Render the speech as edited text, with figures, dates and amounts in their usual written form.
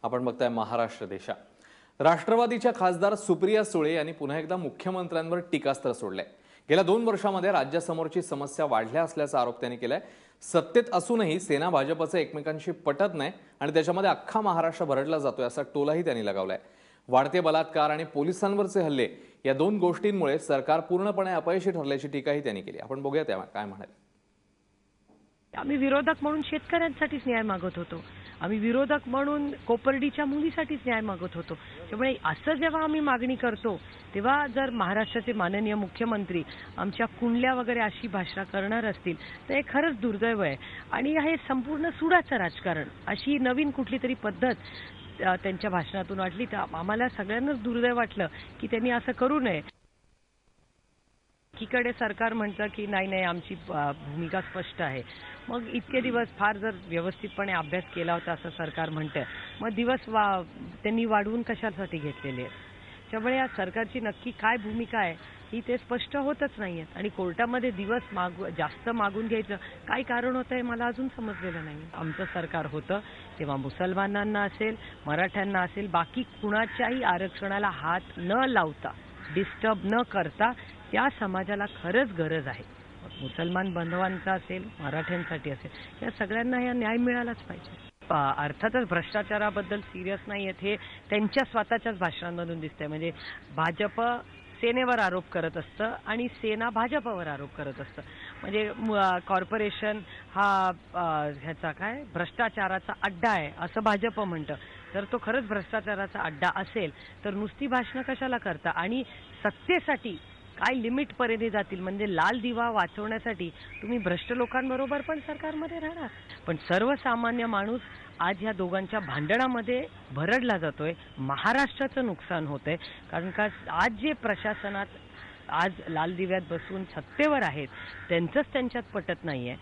आपण बघताय महाराष्ट्र देशा। राष्ट्रवादीच्या खासदार सुप्रिया सुळे यांनी पुन्हा एकदा मुख्यमंत्र्यांवर टीकास्त्र सोडलंय। गेल्या 2 वर्षांमध्ये राज्यासमोरची समस्या वाढल्या असल्याचा आरोप त्यांनी केलाय। सत्तेत असूनही सेना भाजपचे एकमेकांशी पटत नाही आणि त्याच्यामध्ये अख्खा महाराष्ट्र भरडला जातोय असा टोलाही त्यांनी लगावलाय। वाढते बलात्कार आणि पोलिसांवरचे हल्ले या 2 गोष्टींमुळे सरकार पूर्णपणे अपयशी ठरल्याची टीकाही त्यांनी केली। आपण बघूया त्या काय म्हणाले। आम्ही विरोधक म्हणून शेतकऱ्यांसाठीच न्याय मागत होतो, आम्ही विरोधक म्हणून कोपर्डीच्या मुलीसाठीच न्याय मागत होतो। त्यामुळे असं जेव्हा आम्ही मागणी करतो तेव्हा जर महाराष्ट्राचे माननीय मुख्यमंत्री आमच्या कुंडल्या वगैरे अशी भाषा करणार असतील तर हे खरंच दुर्दैव आहे। आणि हे संपूर्ण सुडाचं राजकारण अशी नवीन कुठली तरी पद्धत त्यांच्या भाषणातून वाटली तर आम्हाला सगळ्यांनाच दुर्दैव वाटलं की त्यांनी असं करू नये। एकीकडे सरकार म्हणतं की नाही आमची भूमिका स्पष्ट आहे, मग इतके दिवस फार जर व्यवस्थितपणे अभ्यास केला होता असं सरकार म्हणतं, मग दिवस त्यांनी वाढवून कशासाठी घेतलेले आहेत? त्यामुळे या सरकारची नक्की काय भूमिका आहे ही ते स्पष्ट होतच नाही आहेत। आणि कोर्टामध्ये दिवस जास्त मागून घ्यायचं काय कारण होतं हे मला अजून समजलेलं नाही। आमचं सरकार होतं तेव्हा मुसलमानांना असेल, मराठ्यांना असेल, बाकी कुणाच्याही आरक्षणाला हात न लावता, डिस्टर्ब न करता त्या समाजाला खरंच गरज आहे। मुसलमान बांधवांचा असेल, मराठ्यांसाठी असेल, या सगळ्यांना या न्याय मिळालाच पाहिजे। अर्थातच भ्रष्टाचाराबद्दल सिरियस नाही आहेत हे त्यांच्या स्वतःच्याच भाषणांमधून दिसतंय। म्हणजे भाजप सेनेवर आरोप करत असतं आणि सेना भाजपवर आरोप करत असतं। म्हणजे कॉर्पोरेशन हा ह्याचा काय भ्रष्टाचाराचा अड्डा आहे असं भाजप म्हणतं। तर तो खरंच भ्रष्टाचाराचा अड्डा असेल तर नुसती भाषणं कशाला करता? आणि सत्तेसाठी काय लिमिट पर्यंत जातील? म्हणजे लाल दिवा वाचवण्यासाठी तुम्ही भ्रष्ट लोकांबरोबर पण सरकारमध्ये राहणार, पण सर्वसामान्य माणूस आज ह्या दोघांच्या भांडणामध्ये भरडला जातोय। महाराष्ट्राचं नुकसान होतंय, कारण का आज जे प्रशासनात आज लाल दिव्यात बसून सत्तेवर आहेत त्यांचंच त्यांच्यात पटत नाहीये।